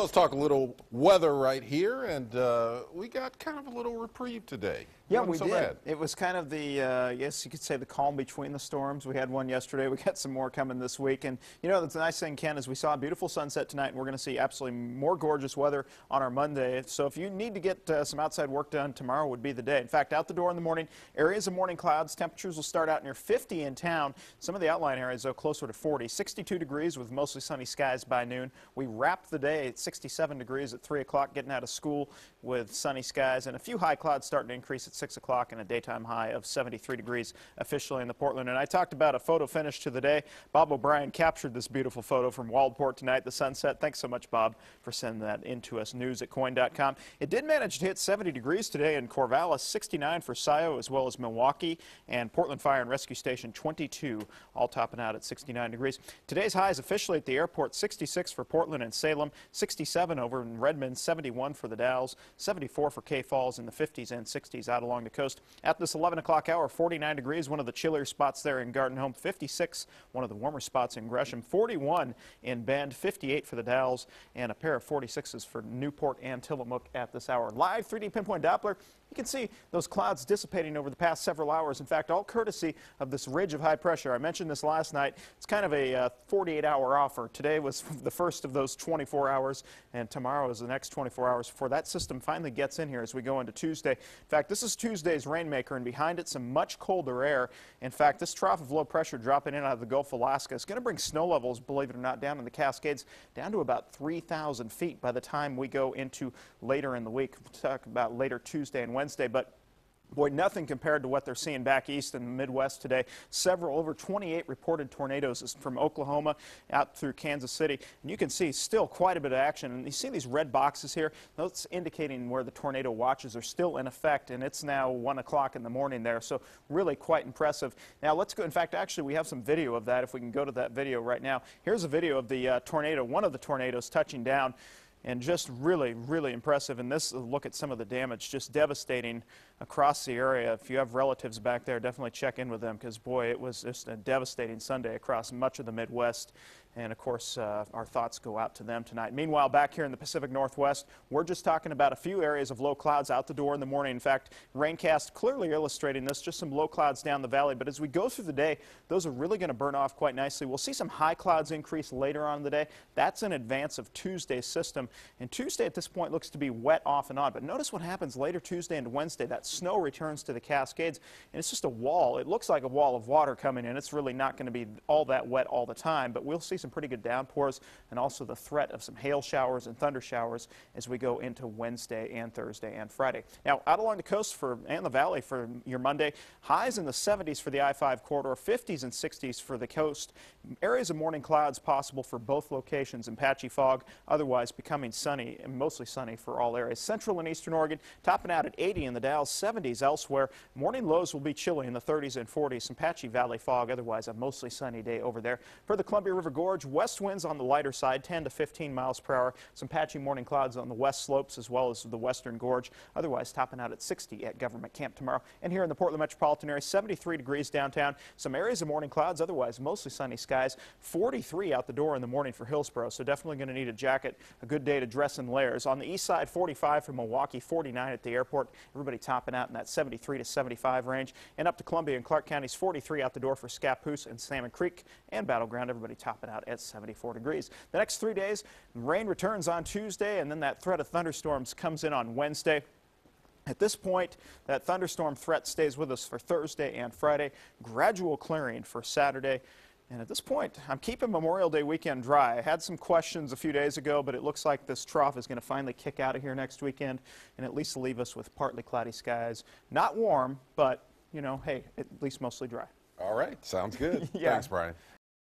Well, let's talk a little weather right here, and we got kind of a little reprieve today. Yeah, we so did. bad. It was kind of the, yes, you could say the calm between the storms. We had one yesterday. We got some more coming this week. And, you know, the nice thing, Ken, is we saw a beautiful sunset tonight, and we're going to see absolutely more gorgeous weather on our Monday. So if you need to get some outside work done, tomorrow would be the day. In fact, out the door in the morning, areas of morning clouds. Temperatures will start out near 50 in town. Some of the outlying areas, though, closer to 40. 62 degrees with mostly sunny skies by noon. We wrapped the day at 67 degrees at 3 o'clock, getting out of school with sunny skies, and a few high clouds starting to increase at 6 o'clock, and a daytime high of 73 degrees officially in the Portland. And I talked about a photo finish to the day. Bob O'Brien captured this beautiful photo from Waldport tonight, the sunset. Thanks so much, Bob, for sending that in to us. News at KOIN.com. It did manage to hit 70 degrees today in Corvallis, 69 for Scioto, as well as Milwaukee, and Portland Fire and Rescue Station 22, all topping out at 69 degrees. Today's highs officially at the airport, 66 for Portland and Salem, 67 over in Redmond, 71 for the Dalles, 74 for K Falls, in the 50s and 60s out along the coast. At this 11 o'clock hour, 49 degrees, one of the chillier spots there in Garden Home, 56, one of the warmer spots in Gresham, 41 in Bend, 58 for the Dalles, and a pair of 46s for Newport and Tillamook at this hour. Live 3D pinpoint Doppler. You can see those clouds dissipating over the past several hours. In fact, all courtesy of this ridge of high pressure. I mentioned this last night. It's kind of a 48-hour offer. Today was the first of those 24 hours, and tomorrow is the next 24 hours before that system finally gets in here as we go into Tuesday. In fact, this is Tuesday's rainmaker, and behind it some much colder air. In fact, this trough of low pressure dropping in out of the Gulf of Alaska is going to bring snow levels, believe it or not, down in the Cascades down to about 3,000 feet by the time we go into later in the week. We'll talk about later Tuesday and Wednesday, but boy, nothing compared to what they're seeing back east in the Midwest today. Several, over 28 reported tornadoes from Oklahoma out through Kansas City. And you can see still quite a bit of action. And you see these red boxes here? That's indicating where the tornado watches are still in effect. And it's now 1 o'clock in the morning there. So really quite impressive. Now let's go. In fact, actually, we have some video of that if we can go to that video right now. Here's a video of the tornado, one of the tornadoes touching down. And just really, really impressive. And this look at some of the damage, just devastating across the area. If you have relatives back there, definitely check in with them, because boy, it was just a devastating Sunday across much of the Midwest. And of course, our thoughts go out to them tonight. Meanwhile, back here in the Pacific Northwest, we're just talking about a few areas of low clouds out the door in the morning. In fact, raincast clearly illustrating this, just some low clouds down the valley. But as we go through the day, those are really going to burn off quite nicely. We'll see some high clouds increase later on in the day. That's in advance of Tuesday's system. And Tuesday at this point looks to be wet off and on. But notice what happens later Tuesday into Wednesday. That snow returns to the Cascades, and it's just a wall. It looks like a wall of water coming in. It's really not going to be all that wet all the time, but we'll see some pretty good downpours and also the threat of some hail showers and thunder showers as we go into Wednesday and Thursday and Friday. Now, out along the coast and the valley for your Monday, highs in the 70s for the I-5 corridor, 50s and 60s for the coast. Areas of morning clouds possible for both locations and patchy fog, otherwise becoming sunny and mostly sunny for all areas. Central and eastern Oregon topping out at 80 in the Dalles, 70s elsewhere. Morning lows will be chilly in the 30s and 40s. Some patchy valley fog, otherwise a mostly sunny day over there. For the Columbia River Gorge, west winds on the lighter side, 10 to 15 miles per hour. Some patchy morning clouds on the west slopes as well as the western gorge, otherwise topping out at 60 at Government Camp tomorrow. And here in the Portland metropolitan area, 73 degrees downtown. Some areas of morning clouds, otherwise mostly sunny skies. 43 out the door in the morning for Hillsborough, so definitely going to need a jacket. A good day to dress in layers. On the east side, 45 for Milwaukee, 49 at the airport. Everybody topping out in that 73 to 75 range. And up to Columbia and Clark counties, 43 out the door for Scappoose and Salmon Creek and Battleground. Everybody topping out at 74 degrees. The next 3 days, rain returns on Tuesday, and then that threat of thunderstorms comes in on Wednesday. At this point, that thunderstorm threat stays with us for Thursday and Friday. Gradual clearing for Saturday. And at this point, I'm keeping Memorial Day weekend dry. I had some questions a few days ago, but it looks like this trough is going to finally kick out of here next weekend and at least leave us with partly cloudy skies. Not warm, but, you know, hey, at least mostly dry. All right. Sounds good. Yeah. Thanks, Brian.